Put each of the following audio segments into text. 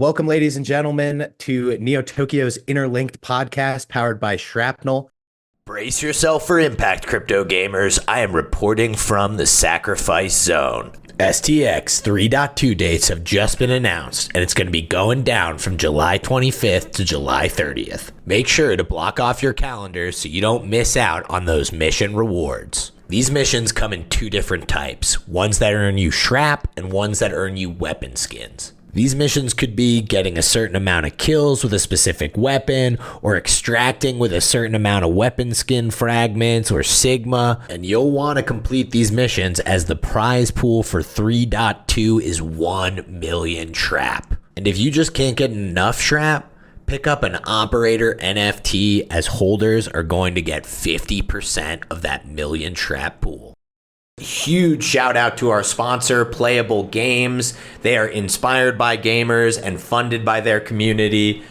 Welcome, ladies and gentlemen, to Neo Tokyo's Interlinked podcast powered by Shrapnel. Brace yourself for impact, crypto gamers. I am reporting from the Sacrifice Zone. STX 3.2 dates have just been announced, and it's going to be going down from July 25th to July 30th. Make sure to block off your calendars so you don't miss out on those mission rewards. These missions come in two different types, ones that earn you Shrap and ones that earn you weapon skins. These missions could be getting a certain amount of kills with a specific weapon, or extracting with a certain amount of weapon skin fragments or Sigma, and you'll want to complete these missions as the prize pool for 3.2 is 1 million Shrap. And if you just can't get enough Shrap, pick up an operator NFT, as holders are going to get 50% of that million Shrap pool. Huge shout out to our sponsor, Playa3ull Games. They are inspired by gamers and funded by their community.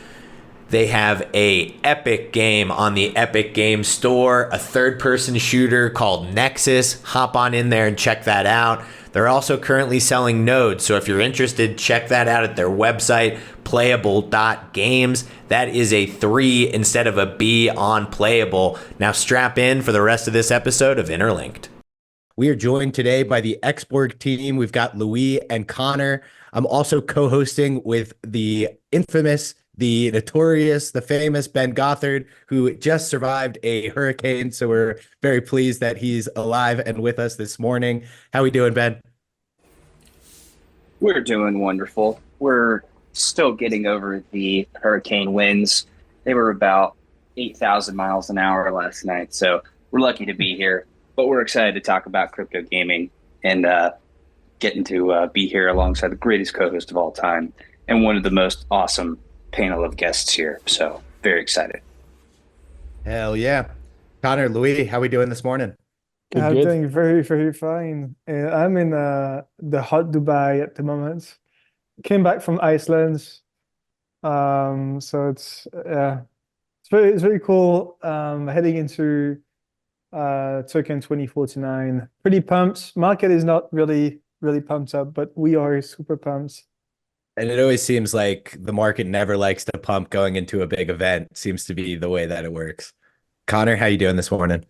They have a epic game on the Epic Games Store, a third-person shooter called Nexus. Hop on in there and check that out. They're also currently selling nodes, so if you're interested, check that out at their website, playable.games. That is a 3 instead of a B on Playable. Now strap in for the rest of this episode of Interlinked. We are joined today by the Xborg team. We've got Louis and Connor. I'm also co-hosting with the infamous, the notorious, the famous Ben Gothard, who just survived a hurricane. So we're very pleased that he's alive and with us this morning. How we doing, Ben? We're doing wonderful. We're still getting over the hurricane winds. They were about 8,000 miles an hour last night. So we're lucky to be here. But we're excited to talk about crypto gaming and getting to be here alongside the greatest co-host of all time and one of the most awesome panel of guests here. So very excited. Hell yeah. Connor, Louis, how we doing this morning? I'm Good. doing very, very fine. I'm in the hot Dubai at the moment. Came back from Iceland. So it's very cool. Heading into Token 2049. Pretty pumped. Market is not really pumped up, but we are super pumped. And it always seems like the market never likes to pump going into a big event. Seems to be the way that it works. Connor, how you doing this morning?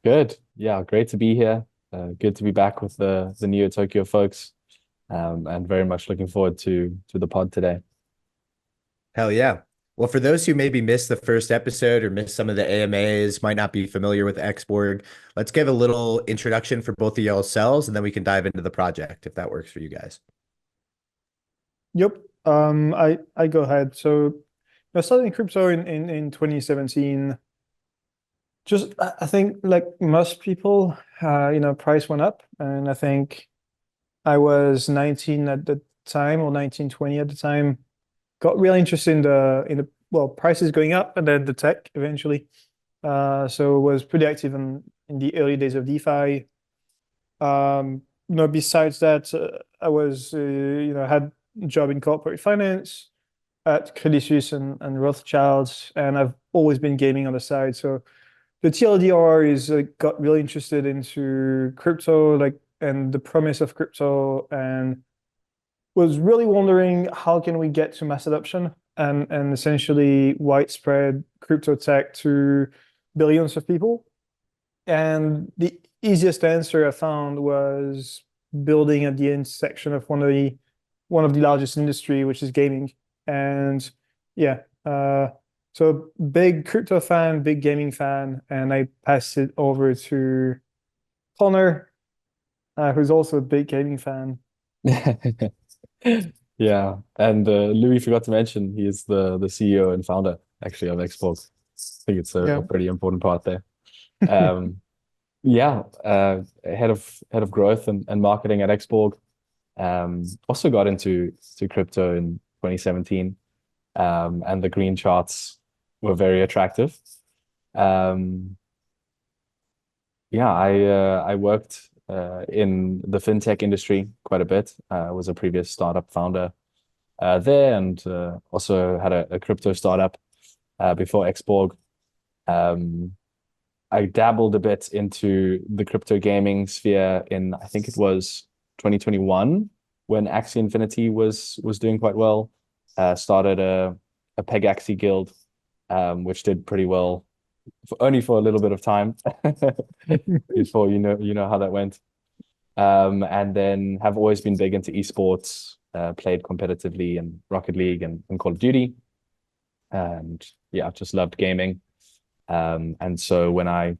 Good. Yeah, great to be here. Good to be back with the Neo Tokyo folks. And very much looking forward to the pod today. Hell yeah. Well, for those who maybe missed the first episode or missed some of the AMAs, might not be familiar with Xborg, let's give a little introduction for both of y'all's, and then we can dive into the project if that works for you guys. Yep. I go ahead. So I started in crypto in 2017. Just I think like most people, price went up, and I think I was 19 at the time, or 19, 20 at the time. Got really interested in the prices going up, and then the tech eventually. So was pretty active in the early days of DeFi. Besides that, I was had a job in corporate finance at Credit Suisse and Rothschilds, and I've always been gaming on the side. So the TLDR is got really interested into crypto, and the promise of crypto, and was really wondering how can we get to mass adoption and essentially widespread crypto tech to billions of people. And the easiest answer I found was building at the intersection of one of the largest industry, which is gaming. And yeah, so big crypto fan, big gaming fan, and I passed it over to Connor, who's also a big gaming fan. Yeah, and Louis forgot to mention he is the CEO and founder actually of Xborg. I think it's a pretty important part there. Head of growth and marketing at Xborg. Also got into crypto in 2017, and the green charts were very attractive. I worked in the fintech industry quite a bit. I was a previous startup founder there, and also had a crypto startup before Xborg. I dabbled a bit into the crypto gaming sphere in, I think it was 2021, when Axie Infinity was doing quite well. started a Pegaxi guild, which did pretty well, only for a little bit of time before you know how that went. And then have always been big into esports, played competitively in Rocket League and Call of Duty. And yeah, I've just loved gaming. And so when I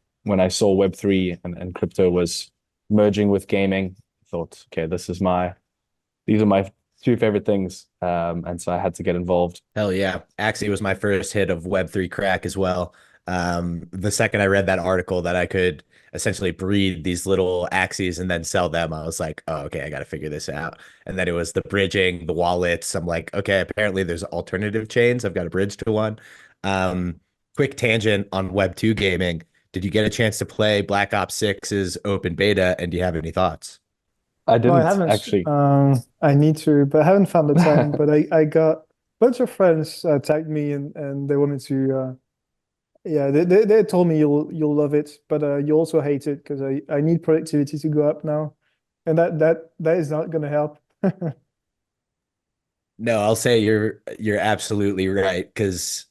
saw Web3 and crypto was merging with gaming, I thought, okay, these are my two favorite things. And so I had to get involved. Hell yeah. Axie was my first hit of Web3 crack as well. The second I read that article that I could essentially breed these little Axies and then sell them, I was like, oh, okay, I got to figure this out. And then it was the bridging, the wallets. I'm like, okay, apparently there's alternative chains. I've got to bridge to one. Quick tangent on Web2 gaming. Did you get a chance to play Black Ops 6's open beta? And do you have any thoughts? I No, I didn't haven't. actually. I need to, but I haven't found the time. But I got a bunch of friends tagged me and they wanted to. Yeah, they told me you'll love it, but you also hate it because I need productivity to go up now, and that is not going to help. No, I'll say you're absolutely right because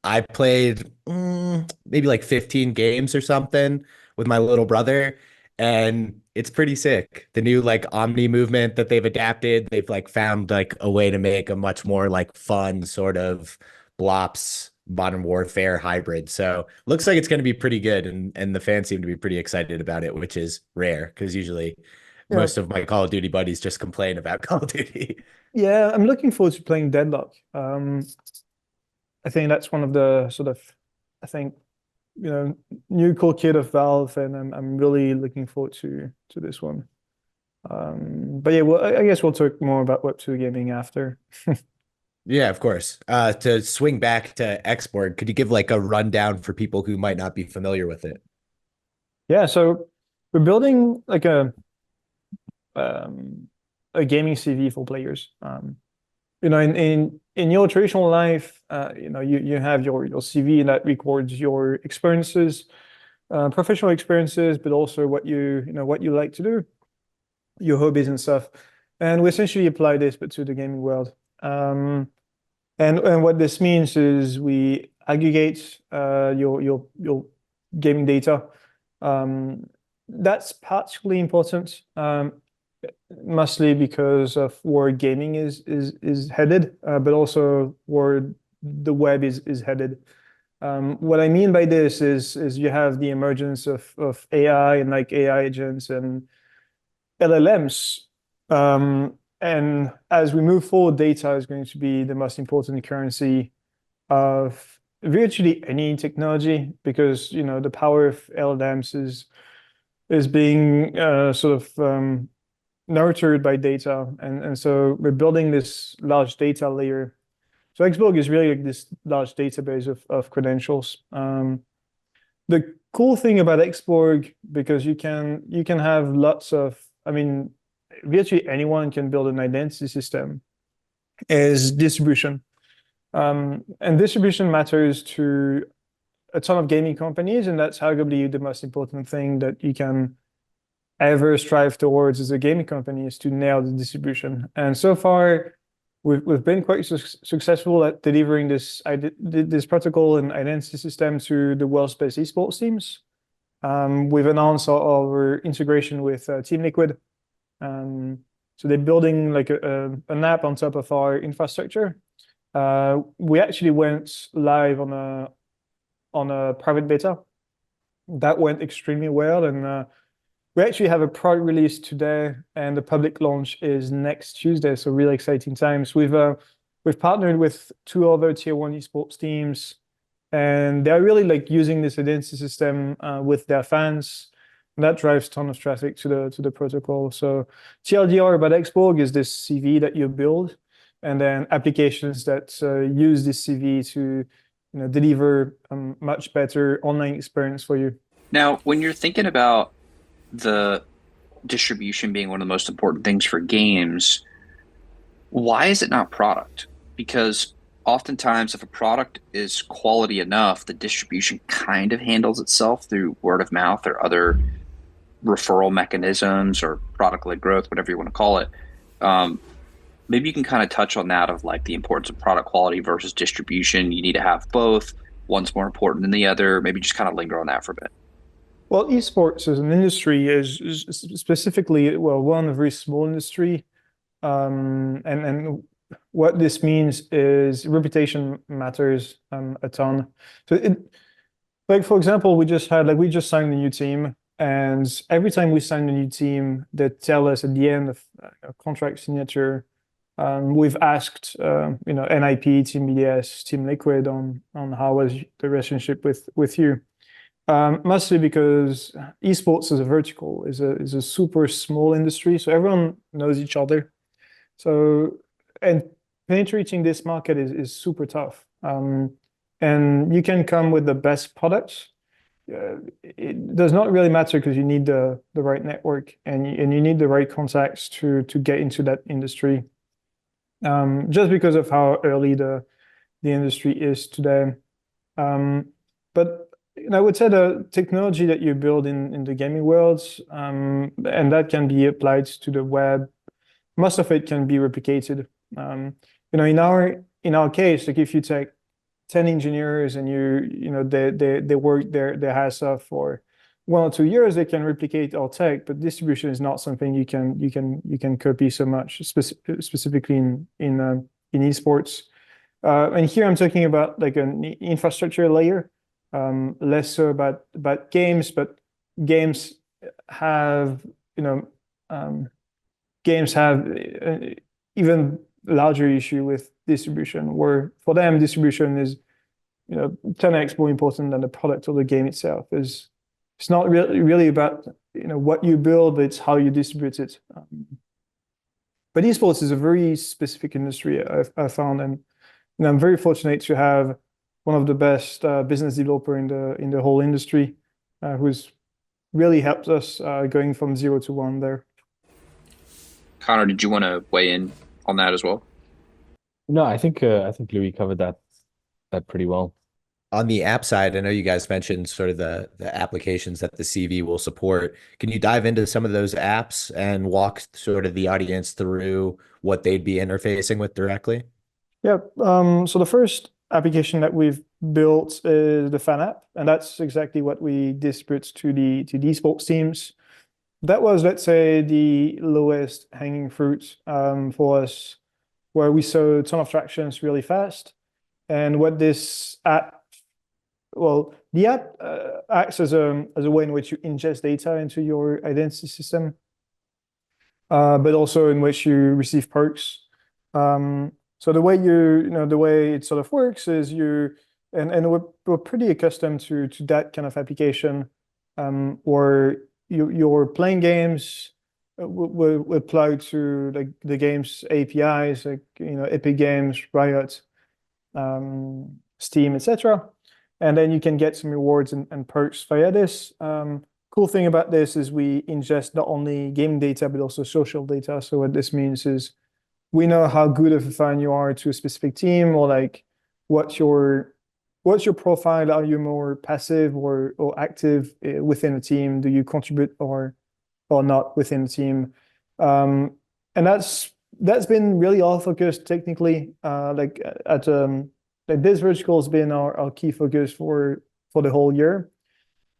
I played maybe like 15 games or something with my little brother, and it's pretty sick. The new like Omni movement that they've adapted, they've like found like a way to make a much more like fun sort of Blops Modern Warfare hybrid. So looks like it's going to be pretty good, and the fans seem to be pretty excited about it, which is rare because usually Yeah, most of my Call of Duty buddies just complain about Call of Duty. yeah, I'm looking forward to playing Deadlock. I think that's one of the sort of, I think, new cool kid of Valve, and I'm really looking forward to this one. But yeah, well, I guess we'll talk more about Web2 gaming after. Yeah, of course. To swing back to Xborg, could you give like a rundown for people who might not be familiar with it? Yeah, so we're building like um, a gaming CV for players. In your traditional life, you have your CV that records your experiences, professional experiences, but also what you like to do, your hobbies and stuff. And we essentially apply this, but to the gaming world. And what this means is we aggregate your gaming data. That's particularly important, mostly because of where gaming is headed, but also where the web is headed. What I mean by this is you have the emergence of AI and like AI agents and LLMs. And as we move forward, data is going to be the most important currency of virtually any technology because the power of LLMs is being sort of nurtured by data, and so we're building this large data layer. So Xborg is really like this large database of credentials. The cool thing about Xborg, because you can have lots of, I mean, virtually anyone can build an identity system, is distribution. And distribution matters to a ton of gaming companies, and that's arguably the most important thing that you can ever strive towards as a gaming company is to nail the distribution. And so far, we've been quite successful at delivering this protocol and identity system to the world's best esports teams. We've announced our integration with Team Liquid. So they're building like an app on top of our infrastructure. We actually went live on a private beta. That went extremely well, and we actually have a product release today, and the public launch is next Tuesday. So really exciting times. We've partnered with two other tier one esports teams, and they're really like using this identity system with their fans. And that drives a ton of traffic to the protocol. So TLDR about Xborg is this CV that you build, and then applications that use this CV to deliver a much better online experience for you. Now, when you're thinking about the distribution being one of the most important things for games, why is it not product? Because oftentimes, if a product is quality enough, the distribution kind of handles itself through word of mouth or other referral mechanisms or product-led growth, whatever you want to call it. Maybe you can kind of touch on that of like the importance of product quality versus distribution. You need to have both. One's more important than the other. Maybe just kind of linger on that for a bit. Well, esports as an industry is specifically, well, one, a very small industry. And what this means is reputation matters a ton. So like for example, we just signed a new team, and every time we sign a new team, they tell us at the end of a contract signature, we've asked NIP, Team BDS, Team Liquid on how was the relationship with you. Mostly because esports as a vertical is a super small industry, so everyone knows each other. So, and penetrating this market is super tough. And you can come with the best products. It does not really matter because you need the right network and you need the right contacts to get into that industry. Just because of how early the industry is today. But I would say the technology that you build in the gaming worlds, and that can be applied to the web, most of it can be replicated. In our case, like if you take 10 engineers and they work their ass off for 1 or 2 years, they can replicate our tech, but distribution is not something you can copy so much, specifically in esports. And here I'm talking about like an infrastructure layer, less so about games, but games have even larger issue with distribution, where for them distribution is 10x more important than the product or the game itself. It's not really about what you build, but it's how you distribute it. But esports is a very specific industry I found, and I'm very fortunate to have one of the best business developer in the whole industry, who's really helped us going from 0 to 1 there. Connor, did you want to weigh in on that as well? No, I think Louis covered that pretty well. On the app side, I know you guys mentioned sort of the applications that the CV will support. Can you dive into some of those apps and walk sort of the audience through what they'd be interfacing with directly? Yeah. So the first application that we've built is the fan app, and that's exactly what we distribute to the esports teams. That was, let's say, the lowest hanging fruit for us, where we saw a ton of tractions really fast. And what this app, well, the app acts as a way in which you ingest data into your identity system, but also in which you receive perks. So the way the way it sort of works is and we're pretty accustomed to that kind of application, where you're playing games, will apply to like the game's APIs, like Epic Games, Riot, Steam, etc. And then you can get some rewards and perks via this. Cool thing about this is we ingest not only game data but also social data. So what this means is we know how good of a fan you are to a specific team, or like what's your profile? Are you more passive or active within a team? Do you contribute or not within the team? And that's been really our focus technically. Like this vertical has been our key focus for the whole year.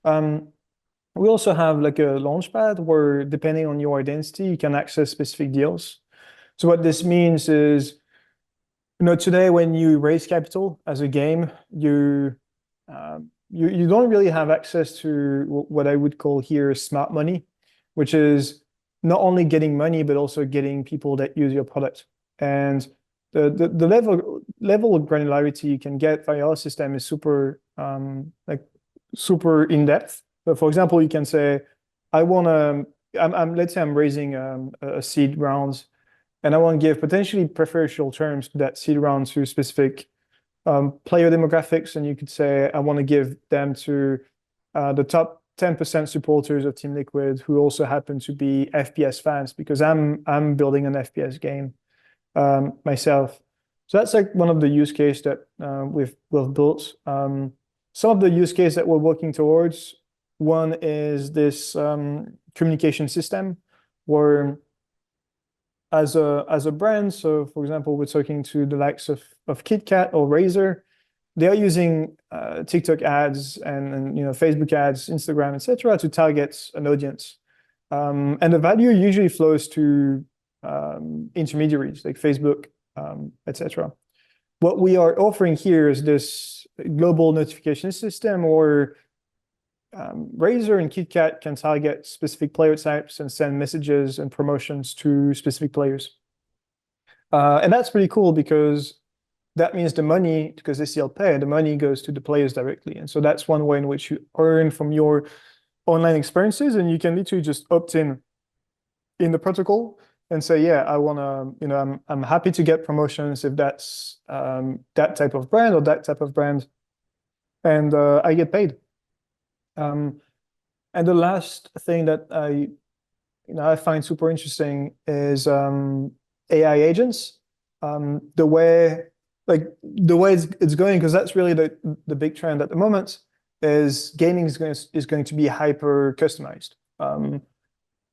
We also have like a launchpad where, depending on your identity, you can access specific deals. So what this means is, today when you raise capital as a game, you don't really have access to what I would call here smart money, which is not only getting money but also getting people that use your product. And the level of granularity you can get via our system is super super in depth. But for example, you can say, let's say I'm raising a seed round, and I want to give potentially preferential terms to that seed round to specific player demographics. And you could say, I want to give them to the top 10% supporters of Team Liquid who also happen to be FPS fans, because I'm building an FPS game myself. So that's like one of the use case that we've built. Some of the use case that we're working towards, one is this communication system where as a brand. So for example, we're talking to the likes of KitKat or Razer. They are using TikTok ads and Facebook ads, Instagram, etc., to target an audience. And the value usually flows to intermediaries like Facebook, etc. What we are offering here is this global notification system, or Razer and KitKat can target specific player types and send messages and promotions to specific players. And that's pretty cool because that means the money, because they still pay, the money goes to the players directly. And so that's one way in which you earn from your online experiences, and you can literally just opt in the protocol and say, yeah, I want to, I'm happy to get promotions if that's that type of brand or that type of brand, and I get paid. And the last thing that I find super interesting is AI agents. The way it's going, because that's really the big trend at the moment, is gaming is going to be hyper customized.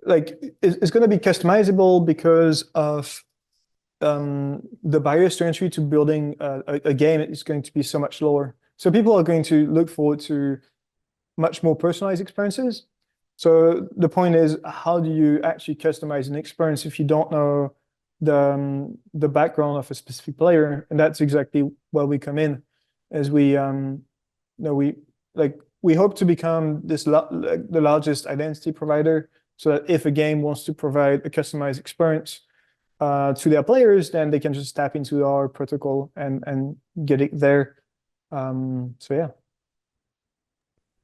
It's going to be customizable because of the barriers to entry to building a game is going to be so much lower. So people are going to look forward to much more personalized experiences. So the point is, how do you actually customize an experience if you don't know the background of a specific player? And that's exactly where we come in, as we hope to become the largest identity provider, so that if a game wants to provide a customized experience to their players, then they can just tap into our protocol and get it there. So yeah.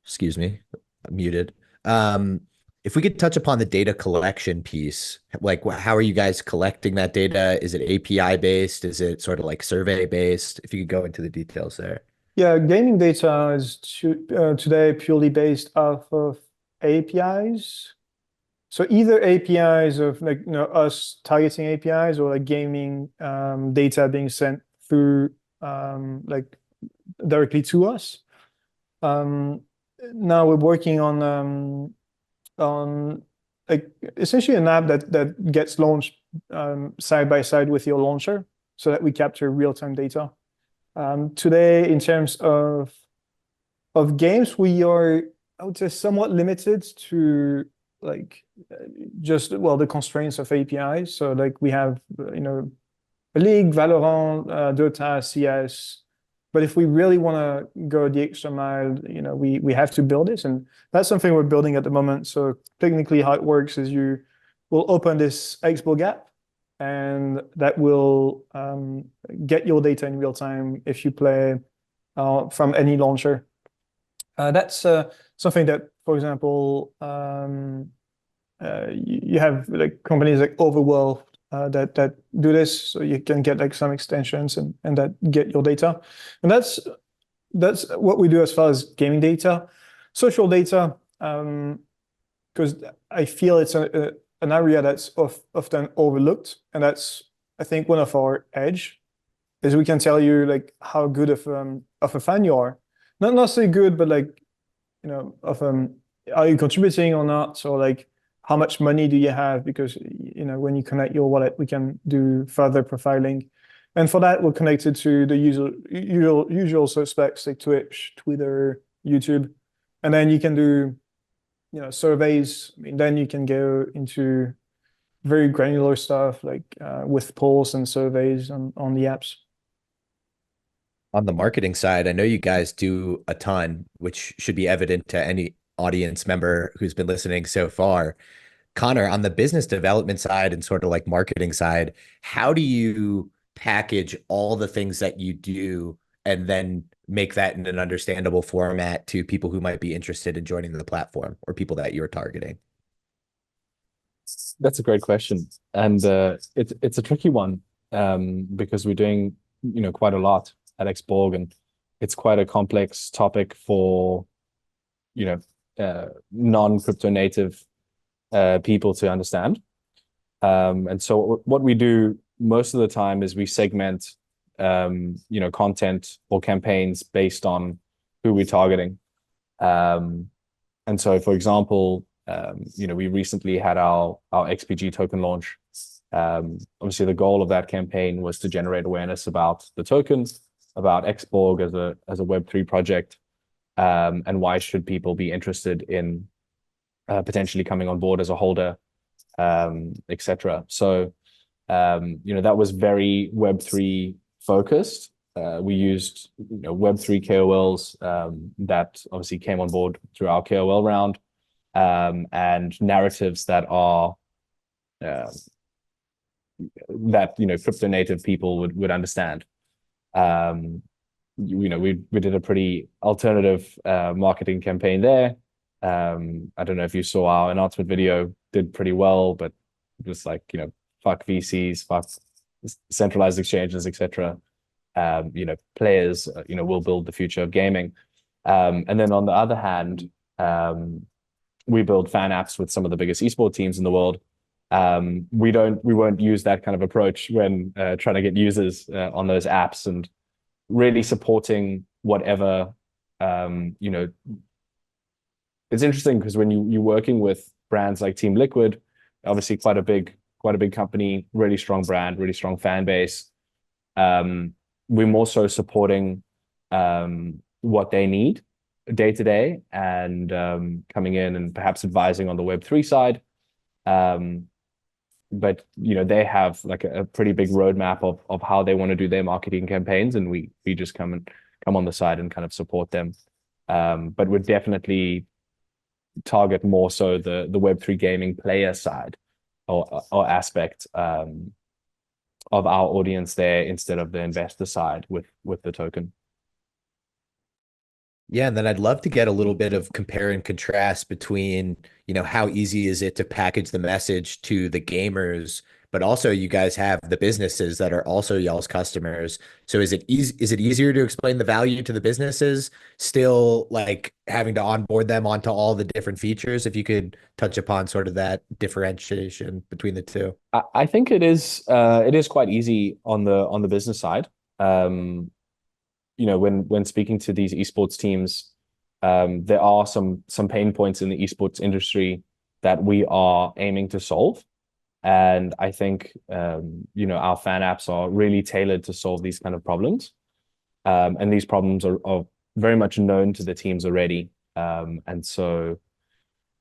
Excuse me, I'm muted. If we could touch upon the data collection piece, like how are you guys collecting that data? Is it API based? Is it sort of like survey based? If you could go into the details there. Yeah, gaming data is today purely based off of APIs. So either APIs of us targeting APIs, or like gaming data being sent through directly to us. Now we're working on essentially an app that gets launched side by side with your launcher, so that we capture real-time data. Today, in terms of games, we are, I would say, somewhat limited to the constraints of APIs. So we have a League, Valorant, Dota, CS. But if we really want to go the extra mile, we have to build this, and that's something we're building at the moment. So technically, how it works is you will open this Xborg app, and that will get your data in real time if you play from any launcher. That's something that, for example, you have companies like Overworld that do this, so you can get some extensions and that get your data. And that's what we do as far as gaming data. Social data, because I feel it's an area that's often overlooked, and that's, I think, one of our edge, is we can tell you how good of a fan you are. Not say good, but are you contributing or not? So how much money do you have? Because when you connect your wallet, we can do further profiling, and for that we're connected to the usual suspects like Twitch, Twitter, YouTube, and then you can do surveys. Then you can go into very granular stuff with polls and surveys on the apps. On the marketing side, I know you guys do a ton, which should be evident to any audience member who's been listening so far. Connor, on the business development side and sort of marketing side, how do you package all the things that you do and then make that in an understandable format to people who might be interested in joining the platform, or people that you're targeting? That's a great question. And it's a tricky one because we're doing quite a lot at Xborg, and it's quite a complex topic for non-crypto native people to understand. And so what we do most of the time is we segment content or campaigns based on who we're targeting. And so, for example, we recently had our XPG token launch, Obviously, the goal of that campaign was to generate awareness about the token, about Xborg as a Web3 project, and why should people be interested in potentially coming on board as a holder, etc. So, that was very Web3 focused. We used Web3 KOLs that obviously came on board through our KOL round, and narratives that are that crypto native people would understand. We did a pretty alternative marketing campaign there. I don't know if you saw our announcement video, did pretty well, but it was like, fuck VCs, fuck centralized exchanges, etc. Players, will build the future of gaming. And then on the other hand, we build fan apps with some of the biggest esports teams in the world. We won't use that kind of approach when trying to get users on those apps, and really supporting whatever, it's interesting because when you're working with brands like Team Liquid, obviously quite a big company, really strong brand, really strong fan base. We're more so supporting what they need day to day, and coming in and perhaps advising on the Web3 side. But they have like a pretty big roadmap of how they want to do their marketing campaigns, and we just come on the side and kind of support them. But we'd definitely target more so the Web3 gaming player side or aspect of our audience there, instead of the investor side with the token. Yeah, and then I'd love to get a little bit of compare and contrast between, how easy is it to package the message to the gamers, but also you guys have the businesses that are also y'all's customers. So is it easier to explain the value to the businesses, still like having to onboard them onto all the different features? If you could touch upon sort of that differentiation between the two. I think it is quite easy on the business side. When speaking to these esports teams, there are some pain points in the esports industry that we are aiming to solve. And I think, our fan apps are really tailored to solve these kind of problems. And these problems are very much known to the teams already. And so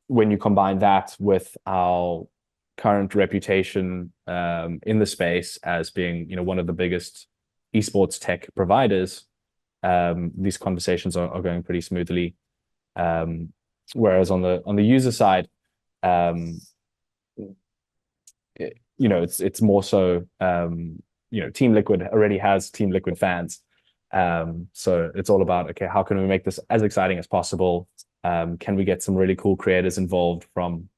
when you combine that with our current reputation in the space as being, one of the biggest esports tech providers, these conversations are going pretty smoothly. Whereas on the user side, it's more so, Team Liquid already has Team Liquid fans. So it's all about, okay, how can we make this as exciting as possible? Can we get some really cool creators involved from,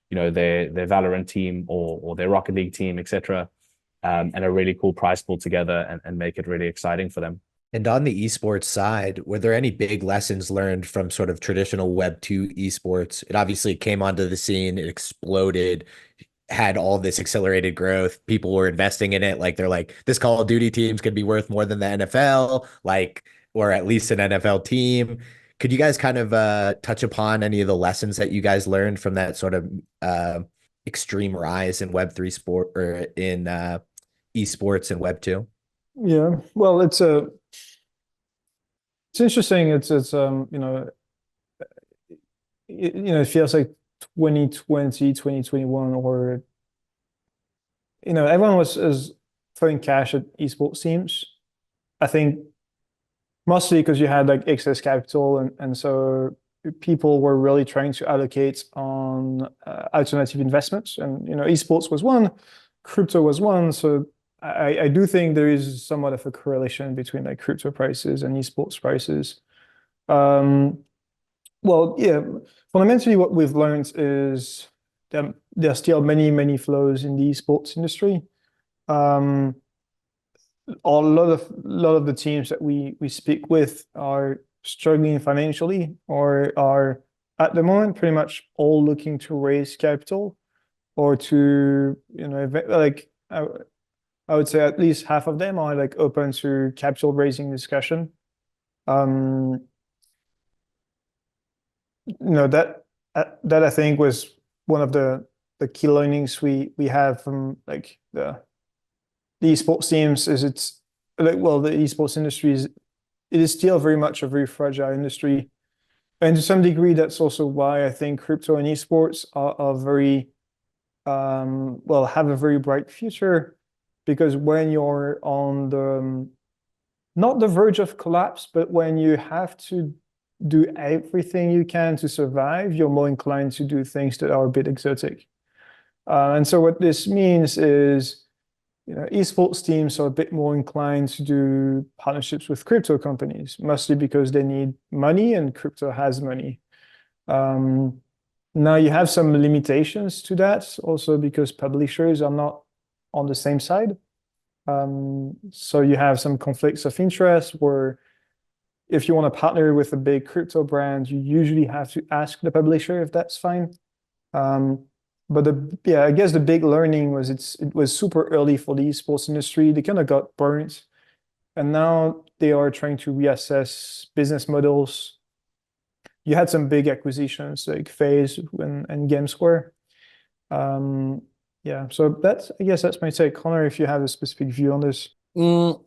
their Valorant team or their Rocket League team, etc. And a really cool prize pool together, and make it really exciting for them. And on the esports side, were there any big lessons learned from sort of traditional Web2 esports? It obviously came onto the scene, it exploded, had all this accelerated growth. People were investing in it. Like they're like, this Call of Duty teams could be worth more than the NFL, or at least an NFL team. Could you guys kind of touch upon any of the lessons that you guys learned from that sort of extreme rise in Web3 sport, or in esports and Web2? Yeah, well, it's interesting. It feels like 2020, 2021, or everyone is throwing cash at esports teams. I think mostly because you had like excess capital, and so people were really trying to allocate on alternative investments, and esports was one, crypto was one. So I do think there is somewhat of a correlation between like crypto prices and esports prices. Well, yeah, fundamentally what we've learned is that there are still many flaws in the esports industry. A lot of the teams that we speak with are struggling financially, or are at the moment pretty much all looking to raise capital, or to like I would say at least half of them are like open to capital raising discussion. That I think was one of the key learnings we have from like the esports teams is it's like, well, the esports industry is, it is still very much a very fragile industry. And to some degree, that's also why I think crypto and esports are very, well, have a very bright future, because when you're on the, not the verge of collapse, but when you have to do everything you can to survive, you're more inclined to do things that are a bit exotic. And so what this means is, esports teams are a bit more inclined to do partnerships with crypto companies, mostly because they need money and crypto has money. Now you have some limitations to that, also because publishers are not on the same side. So you have some conflicts of interest where if you want to partner with a big crypto brand, you usually have to ask the publisher if that's fine. But I guess the big learning was it was super early for the esports industry. They kind of got burnt, and now they are trying to reassess business models. You had some big acquisitions like FaZe and GameSquare. So I guess that's my take. Connor, if you have a specific view on this. Not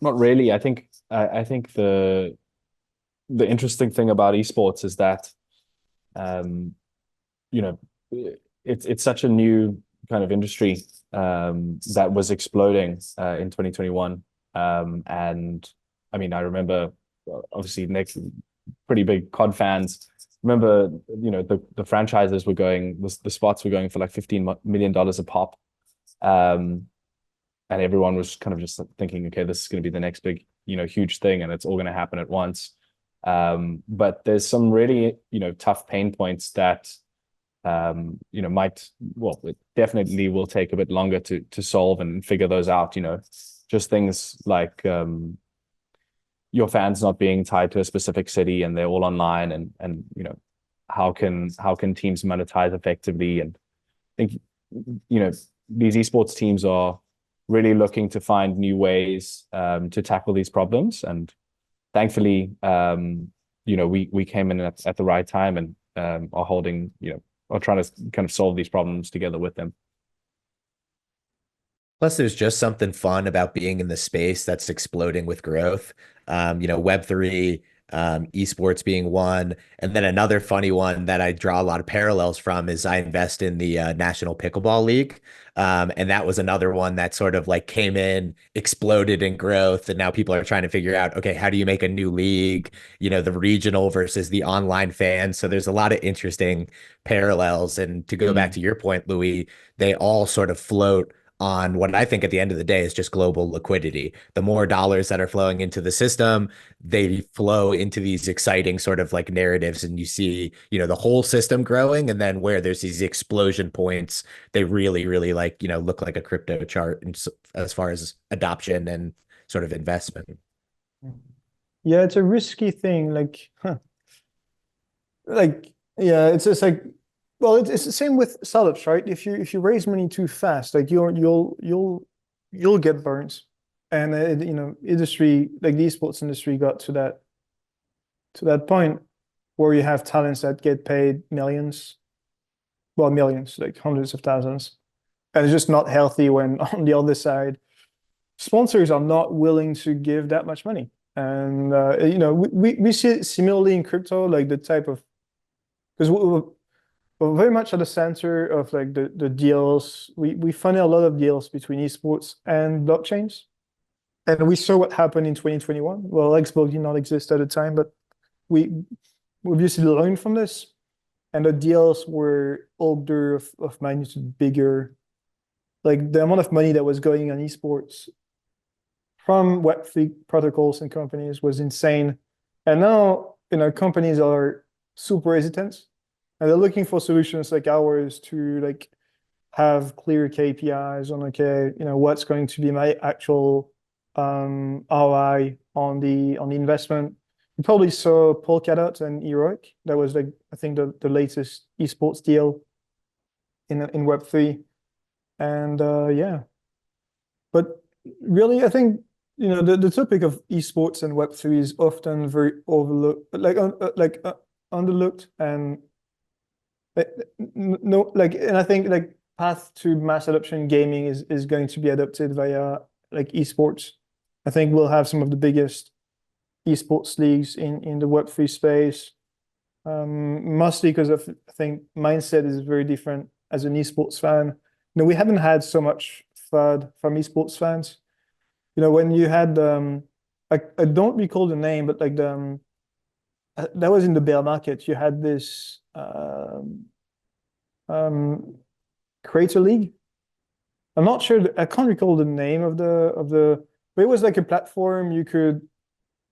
really. I think the interesting thing about esports is that it's such a new kind of industry that was exploding in 2021. And I mean, I remember obviously Nick, pretty big COD fans. Remember, the franchises were going, the spots were going for like $15 million a pop. And everyone was kind of just thinking, okay, this is going to be the next big, huge thing, and it's all going to happen at once. But there's some really, tough pain points that, it definitely will take a bit longer to solve and figure those out. Just things like your fans not being tied to a specific city and they're all online, and how can teams monetize effectively? And I think these esports teams are really looking to find new ways to tackle these problems, and thankfully we came in at the right time and are holding are trying to kind of solve these problems together with them. Plus, there's just something fun about being in the space that's exploding with growth. Web3, esports being one. And then another funny one that I draw a lot of parallels from is I invest in the National Pickleball League. And that was another one that sort of like came in, exploded in growth. And now people are trying to figure out, okay, how do you make a new league? The regional versus the online fans. So there's a lot of interesting parallels. And to go back to your point, Louis, they all sort of float on what I think at the end of the day is just global liquidity. The more dollars that are flowing into the system, they flow into these exciting sort of like narratives, and you see, the whole system growing, and then where there's these explosion points, they really, really look like a crypto chart as far as adoption and sort of investment. Yeah, it's a risky thing. It's just like, well, it's the same with startups, right? If you raise money too fast, like you'll get burnt, and industry like the esports industry got to that point where you have talents that get paid millions, like hundreds of thousands, and it's just not healthy when on the other side, sponsors are not willing to give that much money, and we see it similarly in crypto, like the type of, because we're very much at the center of like the deals. We funded a lot of deals between esports and blockchains. And we saw what happened in 2021. Well, Xborg did not exist at the time, but we obviously learned from this. And the deals were order of magnitude bigger. Like the amount of money that was going on esports from Web3 protocols and companies was insane. And now, companies are super hesitant. And they're looking for solutions like ours to like have clear KPIs on, okay, what's going to be my actual ROI on the investment. You probably saw Polkadot and Heroic. That was like, I think the latest esports deal in Web3. And but really, I think the topic of esports and Web3 is often very overlooked, underlooked, and and I think like path to mass adoption gaming is going to be adopted via like esports. I think we'll have some of the biggest esports leagues in the Web3 space, mostly because I think mindset is very different as an esports fan. You know, we haven't had so much FUD from esports fans. You know, when you had I don't recall the name, but like that was in the bear market. You had this creator league. I'm not sure. I can't recall the name of but it was like a platform you could,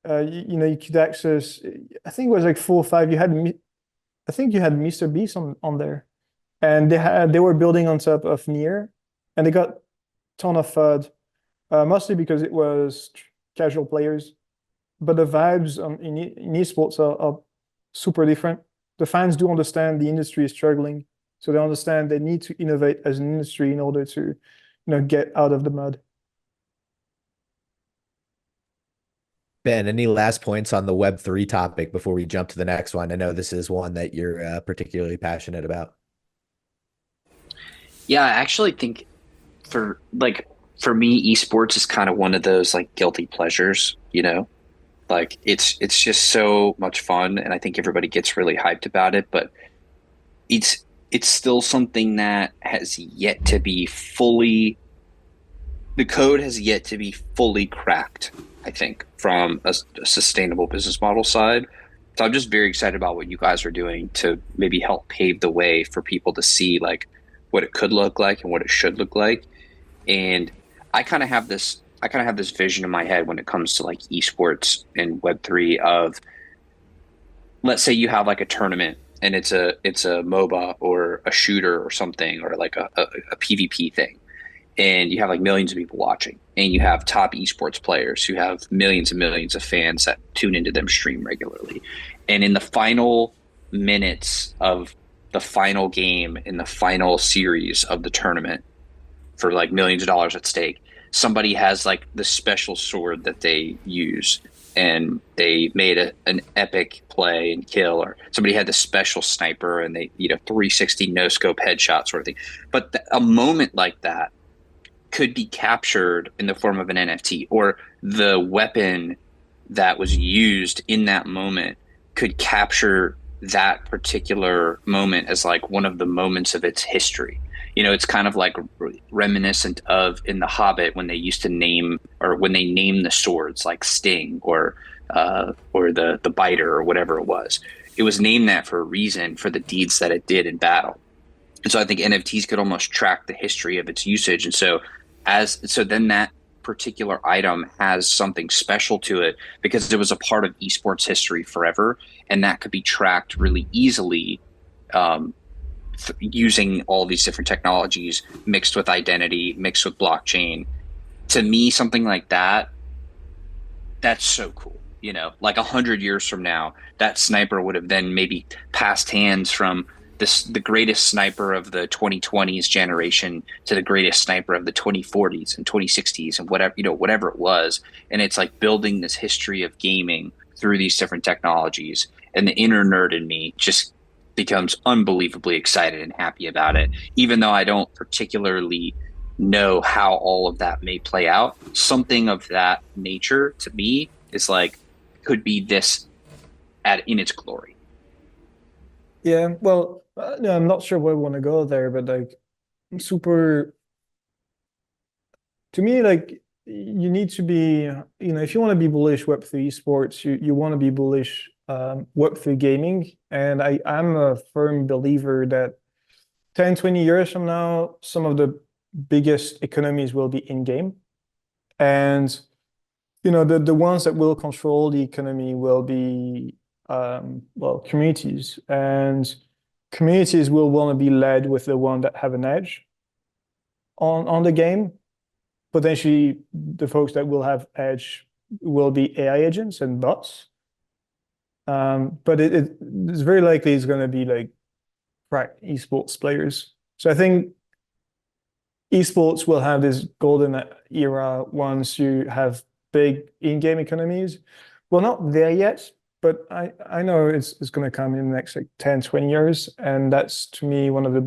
you know, you could access. I think it was like 4 or 5. I think you had Mr. Beast on there, and they were building on top of Near, and they got ton of FUD, mostly because it was casual players. But the vibes in esports are super different. The fans do understand the industry is struggling, so they understand they need to innovate as an industry in order to, you know, get out of the mud. Ben, any last points on the Web3 topic before we jump to the next one? I know this is one that you're particularly passionate about. Yeah, I actually think for me, esports is kind of one of those like guilty pleasures, you know? Like it's just so much fun, and I think everybody gets really hyped about it, but it's still something that has yet to be fully the code has yet to be fully cracked, I think, from a sustainable business model side. So I'm just very excited about what you guys are doing to maybe help pave the way for people to see like what it could look like and what it should look like. And I kind of have this vision in my head when it comes to like esports and Web3 of, let's say you have like a tournament and it's a MOBA or a shooter or something, or like a PvP thing. And you have like millions of people watching, and you have top esports players who have millions and millions of fans that tune into them stream regularly. And in the final minutes of the final game in the final series of the tournament, for like millions of dollars at stake, somebody has like the special sword that they use, and they made an epic play and kill, or somebody had the special sniper and they, you know, 360 no scope headshot sort of thing. But a moment like that could be captured in the form of an NFT, or the weapon that was used in that moment could capture that particular moment as like one of the moments of its history. You know, it's kind of like reminiscent of in The Hobbit when they used to name, or when they named the swords like Sting or the Biter or whatever it was. It was named that for a reason, for the deeds that it did in battle. And so I think NFTs could almost track the history of its usage. And so then that particular item has something special to it because it was a part of esports history forever, and that could be tracked really easily using all these different technologies mixed with identity, mixed with blockchain. To me, something like that, that's so cool. You know, like 100 years from now, that sniper would have then maybe passed hands from the greatest sniper of the 2020s generation to the greatest sniper of the 2040s and 2060s and whatever it was. And it's like building this history of gaming through these different technologies. And the inner nerd in me just becomes unbelievably excited and happy about it. Even though I don't particularly know how all of that may play out, something of that nature to me is like, could be this in its glory. Yeah, well, no, I'm not sure where I want to go there, but like super, to me, like you need to be, you know, if you want to be bullish Web3 esports, you want to be bullish Web3 gaming. And I'm a firm believer that 10, 20 years from now, some of the biggest economies will be in-game. And, you know, the ones that will control the economy will be, well, communities. And communities will want to be led with the one that have an edge on the game. Potentially, the folks that will have edge will be AI agents and bots. But it's very likely it's going to be like esports players. So I think esports will have this golden era once you have big in-game economies. We're not there yet, but I know it's going to come in the next like 10, 20 years, and that's to me one of the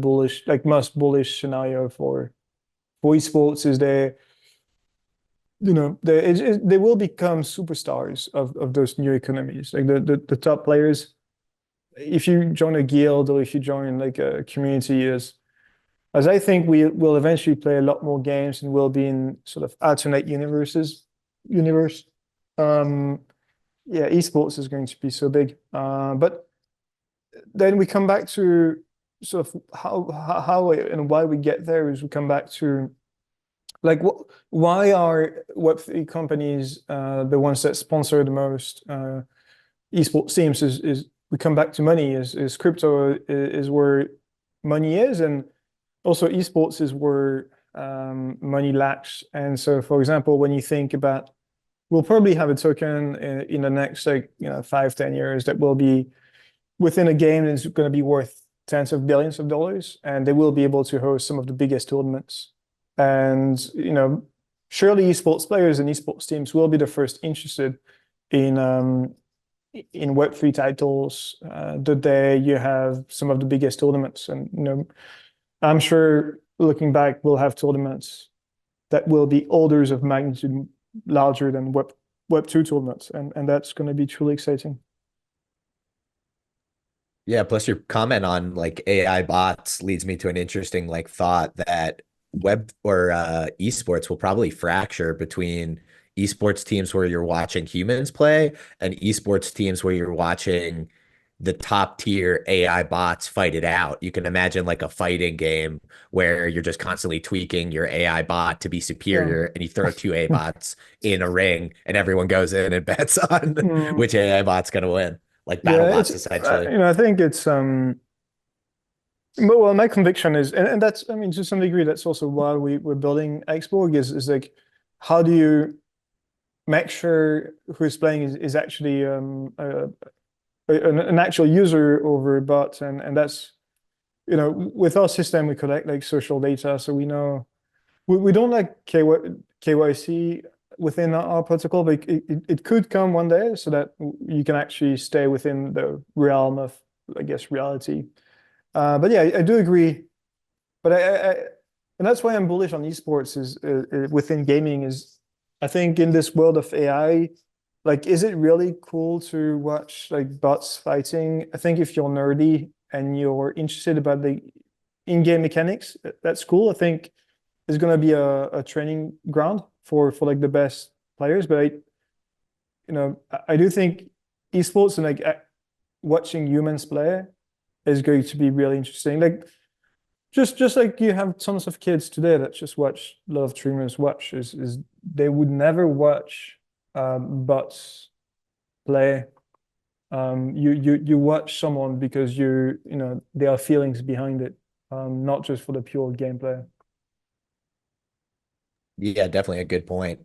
most bullish scenario for esports is they will become superstars of those new economies. Like the top players, if you join a guild or if you join like a community, as I think we will eventually play a lot more games and we'll be in sort of alternate universe. Yeah, esports is going to be so big. But then we come back to sort of how and why we get there is we come back to like why are Web3 companies the ones that sponsor the most esports teams is we come back to money is crypto is where money is, and also esports is where money lacks. And so for example, when you think about we'll probably have a token in the next 5-10 years that will be within a game that's going to be worth tens of billions of dollars, and they will be able to host some of the biggest tournaments. And surely esports players and esports teams will be the first interested in Web3 titles the day you have some of the biggest tournaments. And I'm sure looking back, we'll have tournaments that will be orders of magnitude larger than Web2 tournaments, and that's going to be truly exciting. Yeah, plus your comment on like AI bots leads me to an interesting like thought that web or esports will probably fracture between esports teams where you're watching humans play and esports teams where you're watching the top tier AI bots fight it out. You can imagine like a fighting game where you're just constantly tweaking your AI bot to be Yeah. superior, and you throw two AI bots in a ring and everyone goes in and bets on Mm. which AI bot's going to win, like battle Yeah, bots essentially. I think it's well, my conviction is, and that's, I mean, to some degree, that's also why we're building Xborg is like, how do you make sure who's playing is actually an actual user over a bot, and that's with our system we collect like social data, so we know we don't like KYC within our protocol, but it could come one day so that you can actually stay within the realm of, I guess, reality. But yeah, I do agree. But and that's why I'm bullish on esports is within gaming is I think in this world of AI, like, is it really cool to watch like bots fighting? I think if you're nerdy and you're interested about the in-game mechanics, that's cool. I think it's gonna be a training ground for like the best players. But I do think esports and like watching humans play is going to be really interesting. Like just like you have tons of kids today that just watch a lot of streamers watch is they would never watch bots play. You watch someone because there are feelings behind it, not just for the pure gameplay. Yeah, definitely a good point.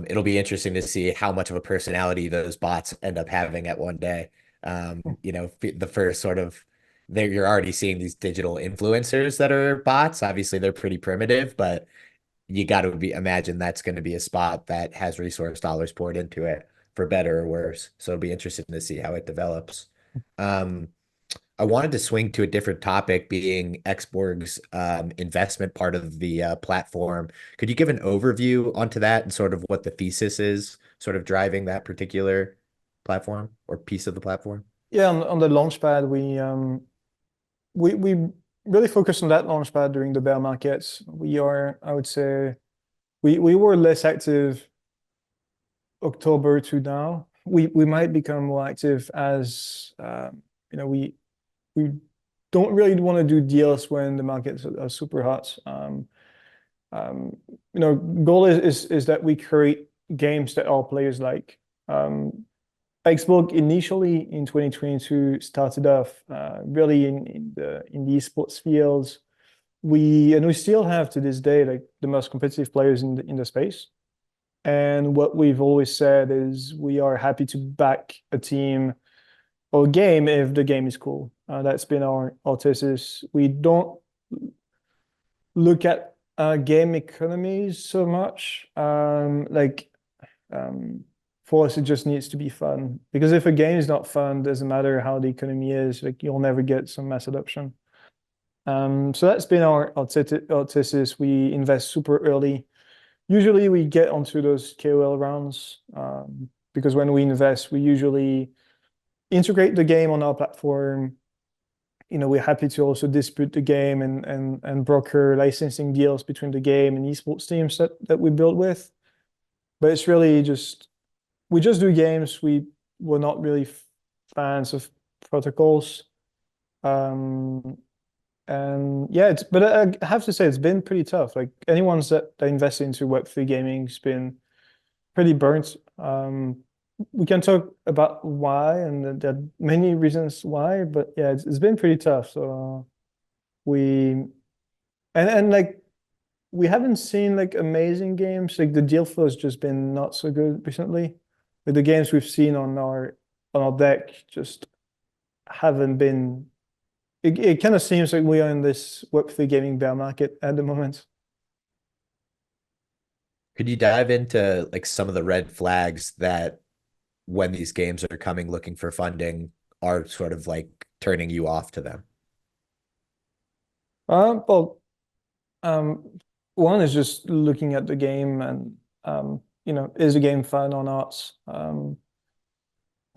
It'll be interesting to see how much of a personality those bots end up having at one day. The first sort of there you're already seeing these digital influencers that are bots. Obviously, they're pretty primitive, but you got to imagine that's going to be a spot that has resource dollars poured into it for better or worse. So it'll be interesting to see how it develops. Um, I wanted to swing to a different topic, being Xborg's investment part of the platform. Could you give an overview onto that and sort of what the thesis is, sort of driving that particular platform or piece of the platform? Yeah, on the launchpad, we really focused on that launchpad during the bear markets. I would say, we were less active October to now. We might become more active as we don't really want to do deals when the markets are super hot. Goal is that we create games that our players like. Xborg initially in 2022 started off really in the esports fields. We still have to this day like the most competitive players in the space. And what we've always said is we are happy to back a team or game if the game is cool. That's been our thesis. We don't look at game economies so much. for us, it just needs to be fun. Because if a game is not fun, doesn't matter how the economy is, like you'll never get some mass adoption. So that's been our thesis. We invest super early. Usually we get onto those KOL rounds because when we invest, we usually integrate the game on our platform. We're happy to also distribute the game and broker licensing deals between the game and esports teams that we build with. But it's really we just do games. We're not really fans of protocols. And yeah, but I have to say it's been pretty tough. Like anyone that invests into Web3 gaming's been pretty burnt. We can talk about why, and there are many reasons why, but yeah, it's been pretty tough. So like we haven't seen like amazing games. Like the deal flow has just been not so good recently. Like the games we've seen on our deck just haven't been. It kind of seems like we are in this Web3 gaming bear market at the moment. Could you dive into like some of the red flags that when these games are coming looking for funding are sort of like turning you off to them? Well, one is just looking at the game and is the game fun or not?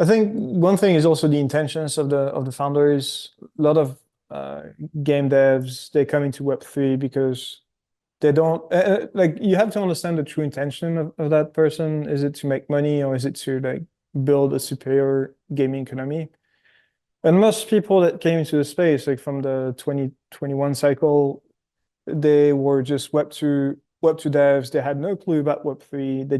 I think one thing is also the intentions of the founders. A lot of game devs, they come into Web3 because they don't like you have to understand the true intention of that person. Is it to make money or is it to like build a superior gaming economy? And most people that came into the space, like from the 2021 cycle, they were just Web2 devs. They had no clue about Web3. They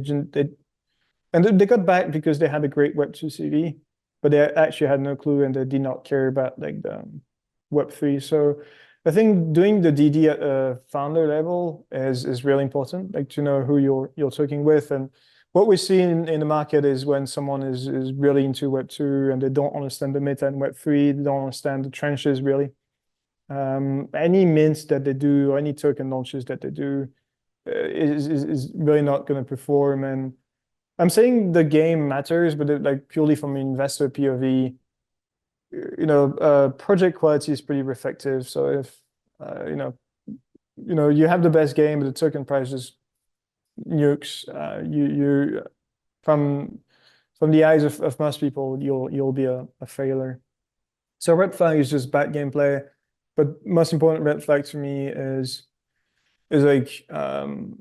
got back because they had a great Web2 CV, but they actually had no clue and they did not care about like the Web3. So I think doing the DD at a founder level is really important, like to know who you're talking with. And what we see in the market is when someone is really into Web2 and they don't understand the meta in Web3, they don't understand the trenches really. Any mints that they do or any token launches that they do is really not going to perform. And I'm saying the game matters, but like purely from an investor POV, project quality is pretty reflective. So if you have the best game, but the token price just nukes, you from the eyes of most people, you'll be a failure. So red flag is just bad gameplay, but most important red flag to me is like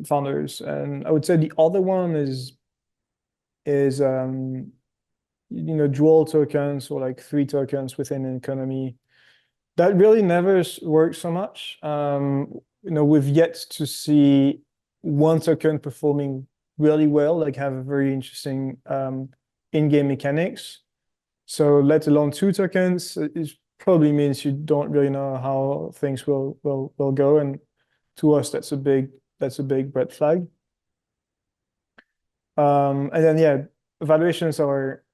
founders, and I would say the other one is dual tokens or like 3 tokens within an economy. That really never works so much. We've yet to see one token performing really well, like have a very interesting in-game mechanics. So let alone 2 tokens, it probably means you don't really know how things will go. And to us, that's a big red flag. And then yeah, valuations are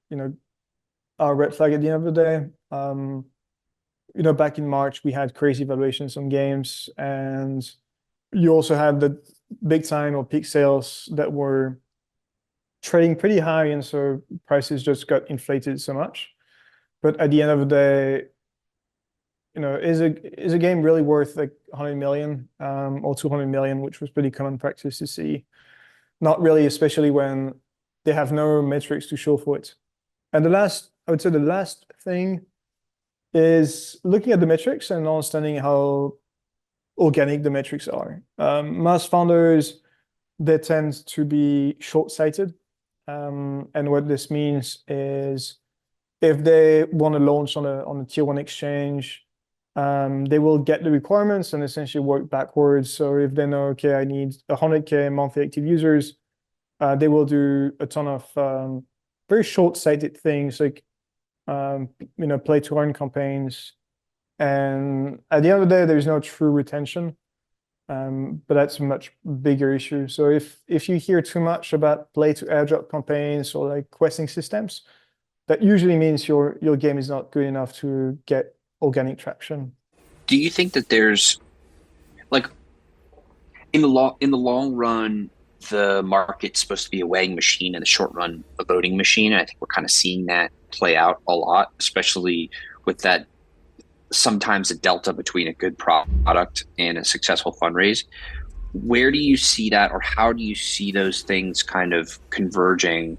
a red flag at the end of the day. Back in March, we had crazy valuations on games, and you also had the big time or peak sales that were trading pretty high, and so prices just got inflated so much. But at the end of the day, is a game really worth like 100 million or 200 million, which was pretty common practice to see? Not really, especially when they have no metrics to show for it. And I would say the last thing is looking at the metrics and understanding how organic the metrics are. Most founders, they tend to be short-sighted. And what this means is if they want to launch on a tier 1 exchange, they will get the requirements and essentially work backwards. So if they know, okay, I need 100K monthly active users, they will do a ton of very short-sighted things like play to earn campaigns. And at the end of the day, there's no true retention. But that's a much bigger issue. So if you hear too much about play to airdrop campaigns or like questing systems, that usually means your game is not good enough to get organic traction. Do you think that there's like in the long run, the market's supposed to be a weighing machine and the short run a voting machine. And I think we're kind of seeing that play out a lot, especially with that sometimes a delta between a good product and a successful fundraise. Where do you see that, or how do you see those things kind of converging?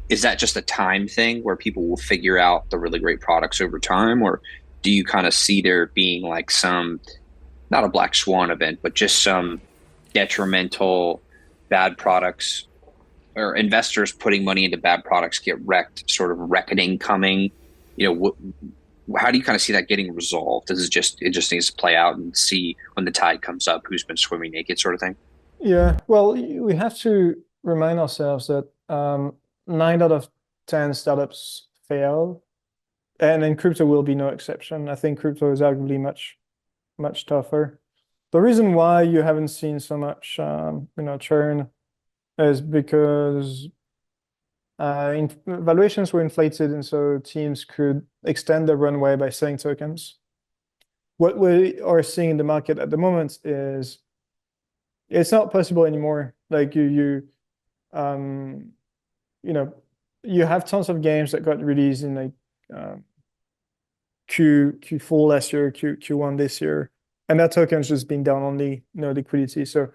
Is that just a time thing where people will figure out the really great products over time, or do you kind of see there being like some, not a black swan event, but just some detrimental bad products or investors putting money into bad products get wrecked, sort of reckoning coming? How do you kind of see that getting resolved? It just needs to play out and see when the tide comes up who's been swimming naked, sort of thing? Yeah, well, we have to remind ourselves that 9 out of 10 startups fail, and then crypto will be no exception. I think crypto is arguably much tougher. The reason why you haven't seen so much churn is because valuations were inflated, and so teams could extend their runway by selling tokens. What we are seeing in the market at the moment is it's not possible anymore. Like you have tons of games that got released in like Q4 last year, Q1 this year, and that token's just been down on the liquidity. So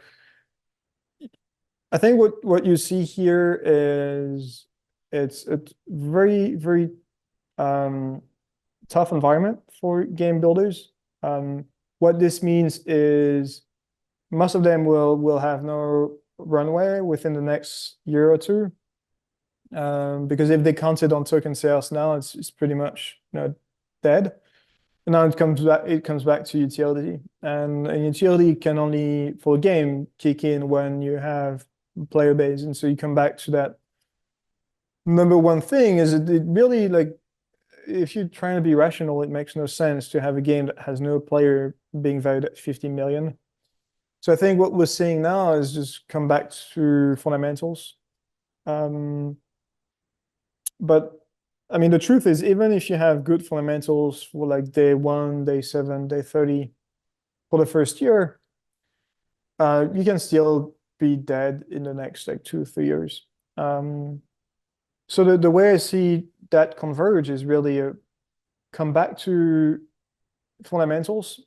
I think what you see here is it's a very, very tough environment for game builders. What this means is most of them will have no runway within the next year or two, because if they counted on token sales now, it's pretty much dead. And now it comes back to utility, and utility can only for a game kick in when you have player base, and so you come back to that number one thing is it really, like, if you're trying to be rational, it makes no sense to have a game that has no player being valued at 50 million. So I think what we're seeing now is just come back to fundamentals. But I mean, the truth is, even if you have good fundamentals for like day 1, day 7, day 30 for the first year, you can still be dead in the next like 2-3 years. So the way I see that converge is really come back to fundamentals,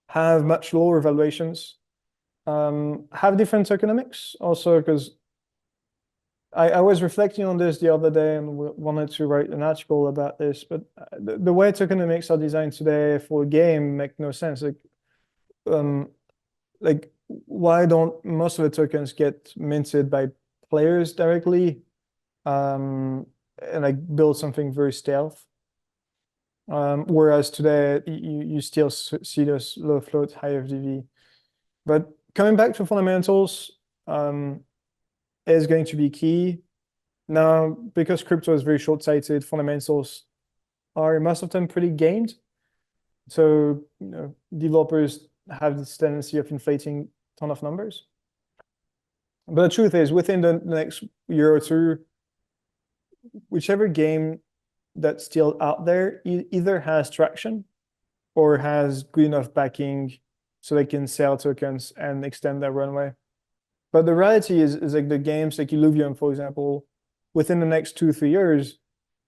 have much lower valuations, have different tokenomics also, because I was reflecting on this the other day and wanted to write an article about this, but the way tokenomics are designed today for a game make no sense. Like why don't most of the tokens get minted by players directly, and like build something very stealth? Whereas today you still see those low float, high FDV. But coming back to fundamentals is going to be key. Now, because crypto is very short-sighted, fundamentals are most of them pretty gamed. So developers have this tendency of inflating a ton of numbers. But the truth is, within the next year or two, whichever game that's still out there either has traction or has good enough backing so they can sell tokens and extend their runway. But the reality is like the games like Illuvium, for example, within the next 2-3 years,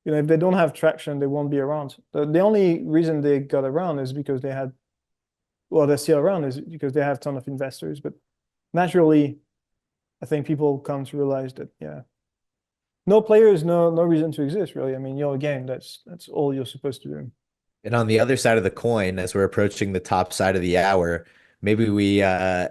if they don't have traction, they won't be around. The only reason they got around is because they're still around is because they have a ton of investors. But naturally, I think people come to realize that, no players, no reason to exist, really. I mean, you're a game. That's all you're supposed to do. And on the other side of the coin, as we're approaching the top side of the hour, maybe we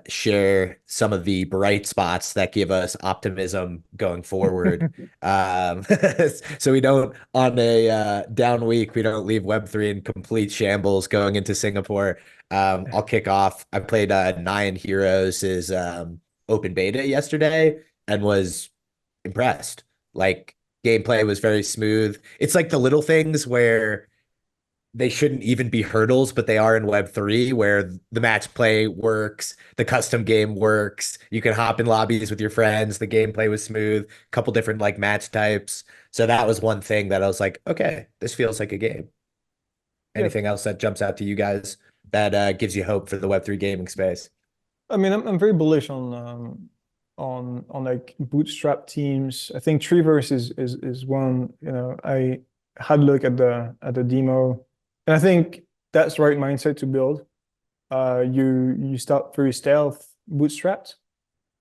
share some of the bright spots that give us optimism going forward. So we don't, on a down week, we don't leave Web3 in complete shambles going into Singapore. I'll kick off. I played Nine Heroes' open beta yesterday and was impressed. Like, gameplay was very smooth. It's like the little things where they shouldn't even be hurdles, but they are in Web3, where the match play works, the custom game works. You can hop in lobbies with your friends. The gameplay was smooth, a couple different like match types. So that was one thing that I was like, okay, this feels like a game. Anything else that jumps out to you guys that gives you hope for the Web3 gaming space? I mean, I'm very bullish on on like bootstrap teams. I think Treeverse is one. I had a look at the demo, and I think that's the right mindset to build. You start very stealth, bootstrapped,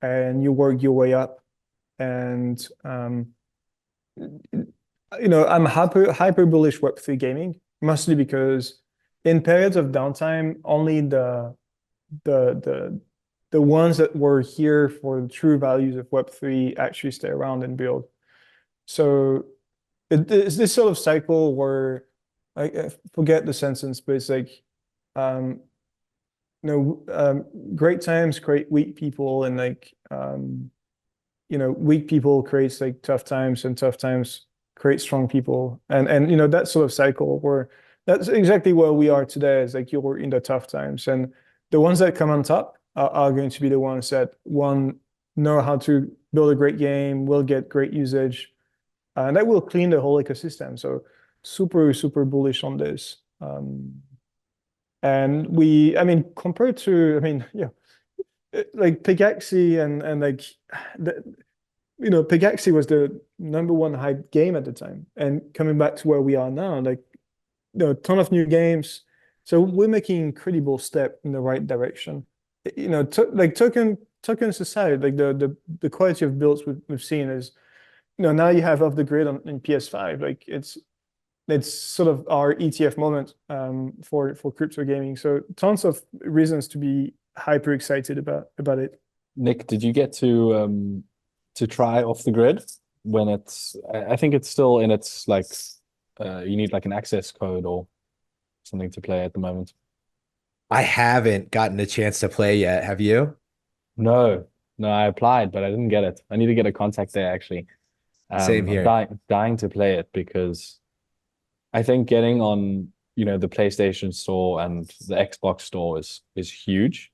and you work your way up. And I'm hyper bullish Web3 gaming, mostly because in periods of downtime, only the the ones that were here for the true values of Web3 actually stay around and build. So it's this sort of cycle where I forget the sentence, but it's like great times create weak people, and like weak people creates like tough times, and tough times create strong people, and that sort of cycle where that's exactly where we are today. Is like you're in the tough times, and the ones that come on top are going to be the ones that know how to build a great game, will get great usage, and that will clean the whole ecosystem. So super, super bullish on this. And compared to, like Pickaxie and like, Pickaxie was the #1 hype game at the time. And coming back to where we are now, like, a ton of new games. So we're making incredible step in the right direction. Tokens aside, like the quality of builds we've seen is, now you have off the grid in PS5. Like it's sort of our ETF moment for crypto gaming. So tons of reasons to be hyper excited about it. Nick, did you get to try off the grid when I think it's still in its like you need like an access code or something to play at the moment? I haven't gotten a chance to play yet. Have you? No, I applied, but I didn't get it. I need to get a contact there actually. Same here. I'm dying to play it because I think getting on, the PlayStation Store and the Xbox Store is huge.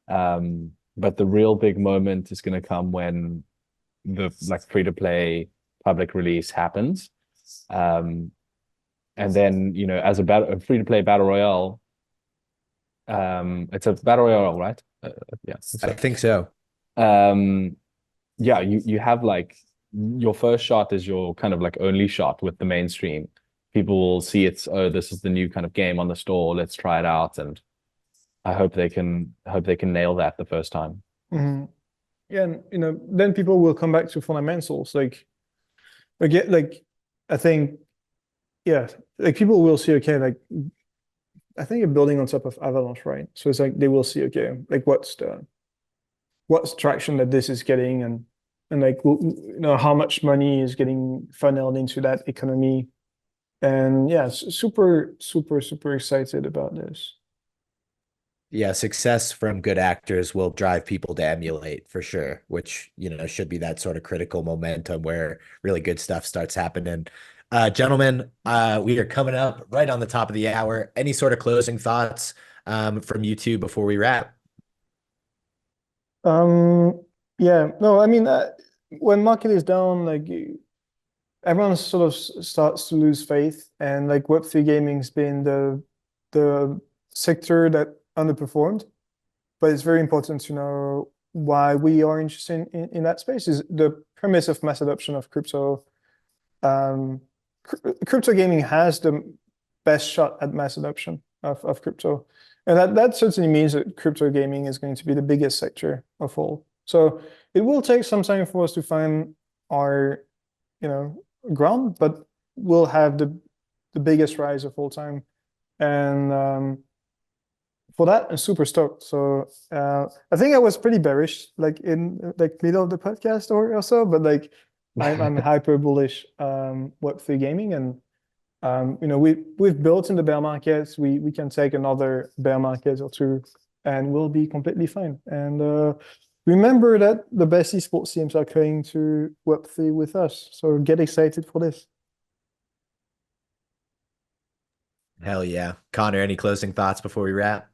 But the real big moment is going to come when the like free-to-play public release happens. And then, as a free-to-play battle royale, it's a battle royale, right? Yeah, I think so. Yeah, you have like your first shot is your kind of like only shot with the mainstream. People will see this is the new kind of game on the store. Let's try it out, and I hope they can nail that the first time. Mm-hmm. Yeah, and then people will come back to fundamentals. Like again, like I think, yeah, like people will see, okay, like I think you're building on top of Avalanche, right? So it's like they will see, okay, like what's traction that this is getting, and like how much money is getting funneled into that economy. And yeah, super, super, super excited about this. Yeah, success from good actors will drive people to emulate for sure, which, should be that sort of critical momentum where really good stuff starts happening. Gentlemen, we are coming up right on the top of the hour. Any sort of closing thoughts from you two before we wrap? Yeah, no, when market is down, like everyone sort of starts to lose faith, and like Web3 gaming's been the sector that underperformed, but it's very important to know why we are interested in that space. Is the premise of mass adoption of crypto. Crypto gaming has the best shot at mass adoption of crypto, and that certainly means that crypto gaming is going to be the biggest sector of all. So it will take some time for us to find our ground, but we'll have the biggest rise of all time, and for that, I'm super stoked. So I think I was pretty bearish, like in like middle of the podcast or so, but like I'm hyper bullish Web3 gaming, and we've built in the bear markets. We can take another bear market or two, and we'll be completely fine. And remember that the best esports teams are coming to Web3 with us. So get excited for this. Hell yeah. Connor, any closing thoughts before we wrap?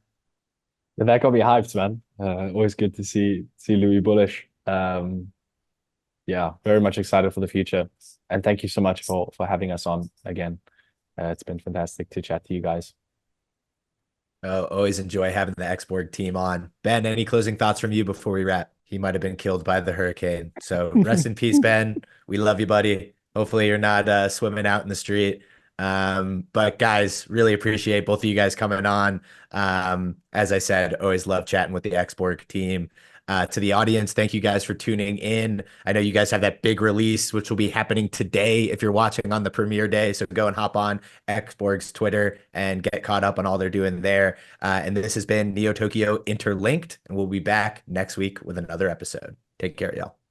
That got me hyped, man. Always good to see Louis bullish. Yeah, very much excited for the future. And thank you so much for having us on again. It's been fantastic to chat to you guys. Oh, always enjoy having the Xborg team on. Ben, any closing thoughts from you before we wrap? he might have been killed by the hurricane. So rest in peace, Ben. We love you, buddy. Hopefully you're not swimming out in the street. But guys, really appreciate both of you guys coming on. As I said, always love chatting with the Xborg team. To the audience, thank you guys for tuning in. I know you guys have that big release, which will be happening today if you're watching on the premiere day. So go and hop on Xborg's Twitter and get caught up on all they're doing there. And this has been Neo Tokyo Interlinked, and we'll be back next week with another episode. Take care, y'all.